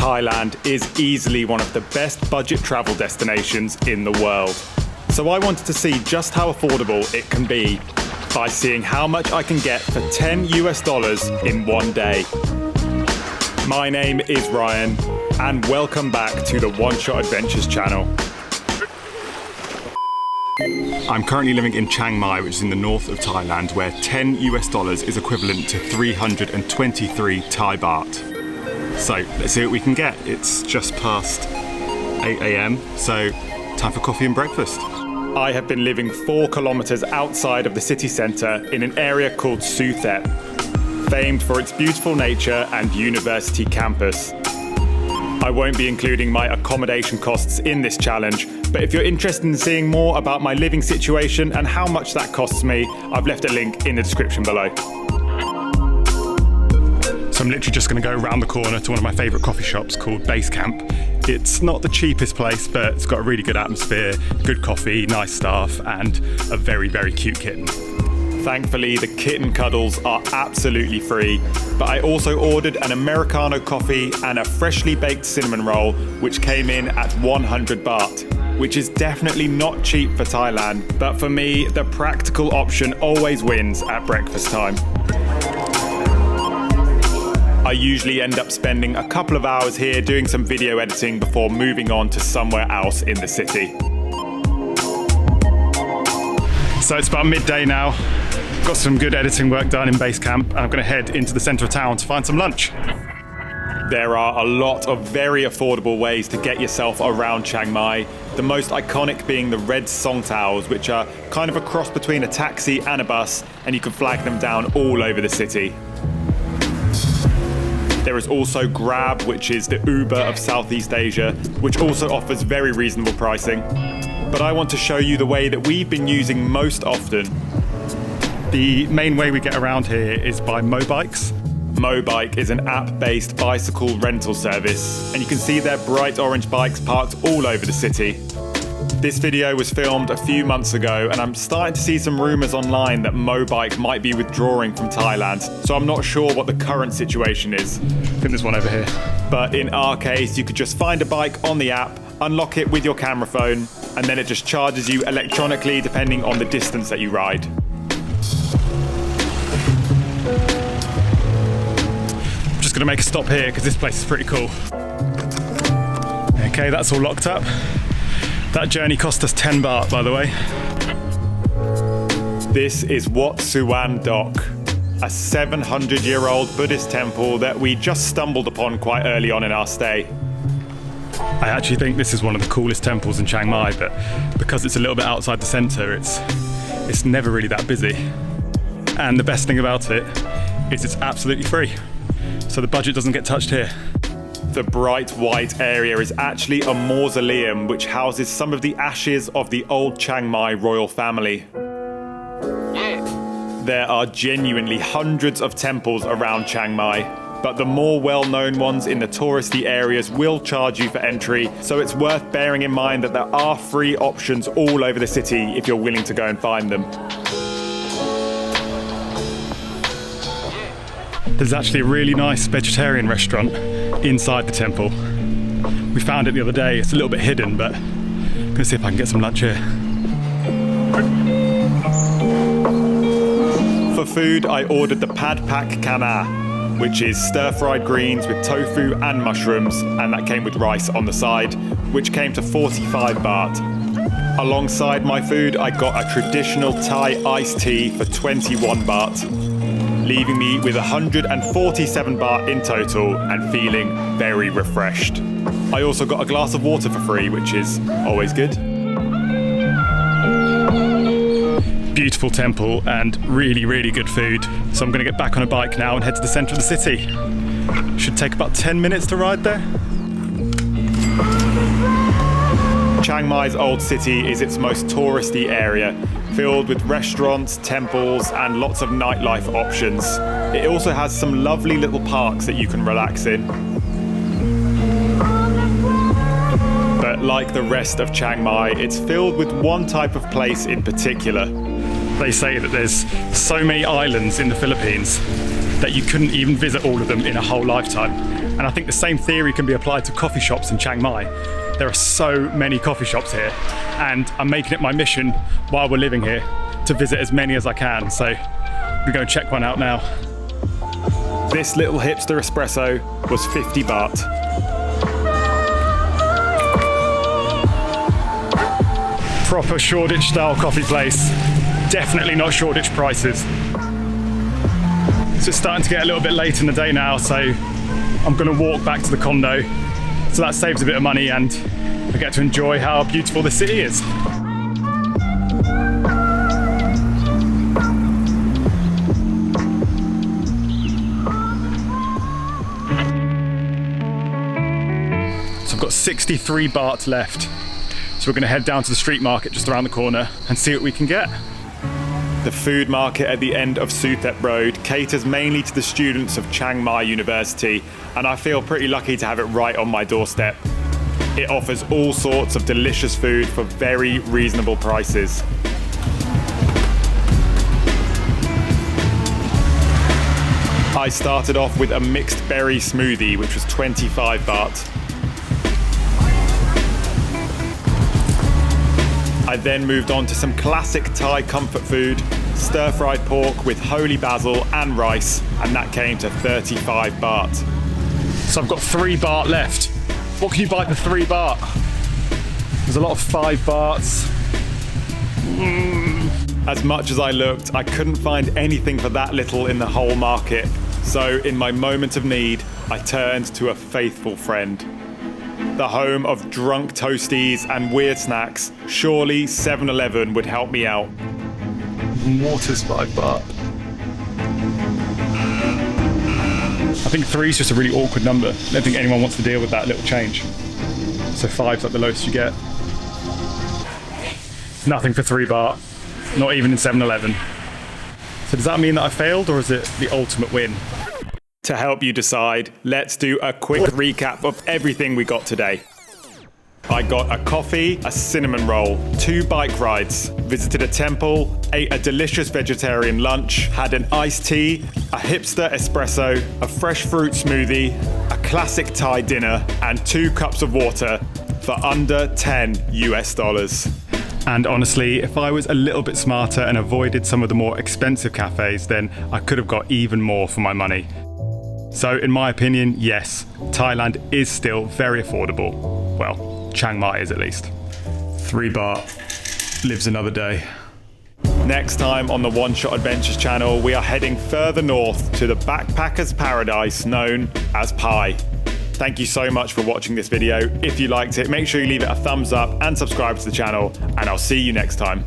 Thailand is easily one of the best budget travel destinations in the world. So I wanted to see just how affordable it can be by seeing how much I can get for $10 in one day. My name is Ryan, and welcome back to the One Shot Adventures channel. I'm currently living in Chiang Mai, which is in the north of Thailand, where $10 is equivalent to 323 Thai baht. So let's see what we can get. It's just past 8 AM, so time for coffee and breakfast. I have been living 4 kilometers outside of the city centre in an area called Suthep, famed for its beautiful nature and university campus. I won't be including my accommodation costs in this challenge, but if you're interested in seeing more about my living situation and how much that costs me, I've left a link in the description below. So I'm literally just going to go around the corner to one of my favourite coffee shops called Base Camp. It's not the cheapest place, but it's got a really good atmosphere, good coffee, nice staff, and a very, very cute kitten. Thankfully, the kitten cuddles are absolutely free, but I also ordered an Americano coffee and a freshly baked cinnamon roll, which came in at 100 baht, which is definitely not cheap for Thailand, but for me, the practical option always wins at breakfast time. I usually end up spending a couple of hours here doing some video editing before moving on to somewhere else in the city. So it's about midday now. Got some good editing work done in Base Camp, and I'm going to head into the centre of town to find some lunch. There are a lot of very affordable ways to get yourself around Chiang Mai, the most iconic being the red song towels, which are kind of a cross between a taxi and a bus, and you can flag them down all over the city. There is also Grab, which is the Uber of Southeast Asia, which also offers very reasonable pricing. But I want to show you the way that we've been using most often. The main way we get around here is by Mobikes. Mobike is an app-based bicycle rental service, and you can see their bright orange bikes parked all over the city. This video was filmed a few months ago, and I'm starting to see some rumours online that Mobike might be withdrawing from Thailand, so I'm not sure what the current situation is. I think there's one over here. But in our case, you could just find a bike on the app, unlock it with your camera phone, and then it just charges you electronically depending on the distance that you ride. I'm just going to make a stop here because this place is pretty cool. Okay, that's all locked up. That journey cost us 10 baht, by the way. This is Wat Suan Dok, a 700-year-old Buddhist temple that we just stumbled upon quite early on in our stay. I actually think this is one of the coolest temples in Chiang Mai, but because it's a little bit outside the centre, it's never really that busy. And the best thing about it is it's absolutely free, so the budget doesn't get touched here. The bright white area is actually a mausoleum which houses some of the ashes of the old Chiang Mai royal family. There are genuinely hundreds of temples around Chiang Mai, but the more well-known ones in the touristy areas will charge you for entry, so it's worth bearing in mind that there are free options all over the city if you're willing to go and find them. There's actually a really nice vegetarian restaurant inside the temple. We found it the other day. It's a little bit hidden, but I'm gonna see if I can get some lunch here. For food, I ordered the Pad Pak Kana, which is stir-fried greens with tofu and mushrooms, and that came with rice on the side, which came to 45 baht. Alongside my food, I got a traditional Thai iced tea for 21 baht, leaving me with 147 baht in total and feeling very refreshed. I also got a glass of water for free, which is always good. Beautiful temple and really, really good food. So I'm going to get back on a bike now and head to the centre of the city. Should take about 10 minutes to ride there. Chiang Mai's old city is its most touristy area, filled with restaurants, temples, and lots of nightlife options. It also has some lovely little parks that you can relax in. But like the rest of Chiang Mai, it's filled with one type of place in particular. They say that there's so many islands in the Philippines, that you couldn't even visit all of them in a whole lifetime. And I think the same theory can be applied to coffee shops in Chiang Mai. There are so many coffee shops here, and I'm making it my mission while we're living here to visit as many as I can. So we're going to check one out now. This little hipster espresso was 50 baht. Proper Shoreditch style coffee place. Definitely not Shoreditch prices. So it's starting to get a little bit late in the day now, so I'm going to walk back to the condo. So that saves a bit of money and I get to enjoy how beautiful the city is. So I've got 63 baht left. So we're going to head down to the street market just around the corner and see what we can get. The food market at the end of Suthep Road caters mainly to the students of Chiang Mai University, and I feel pretty lucky to have it right on my doorstep. It offers all sorts of delicious food for very reasonable prices. I started off with a mixed berry smoothie, which was 25 baht. I then moved on to some classic Thai comfort food, stir-fried pork with holy basil and rice, and that came to 35 baht. So I've got 3 baht left. What can you buy for 3 baht? There's a lot of 5 bahts. As much as I looked, I couldn't find anything for that little in the whole market. So in my moment of need, I turned to a faithful friend. The home of drunk toasties and weird snacks, surely 7-Eleven would help me out. Water's 5 baht. I think 3 is just a really awkward number. I don't think anyone wants to deal with that little change. So 5's like the lowest you get. Nothing for 3 baht, not even in 7-Eleven. So does that mean that I failed, or is it the ultimate win? To help you decide, let's do a quick recap of everything we got today. I got a coffee, a cinnamon roll, 2 bike rides, visited a temple, ate a delicious vegetarian lunch, had an iced tea, a hipster espresso, a fresh fruit smoothie, a classic Thai dinner, and 2 cups of water for under $10 US. And honestly, if I was a little bit smarter and avoided some of the more expensive cafes, then I could have got even more for my money. So in my opinion, yes, Thailand is still very affordable. Well, Chiang Mai is at least. 3 baht lives another day. Next time on the One Shot Adventures channel, we are heading further north to the backpacker's paradise known as Pai. Thank you so much for watching this video. If you liked it, make sure you leave it a thumbs up and subscribe to the channel, and I'll see you next time.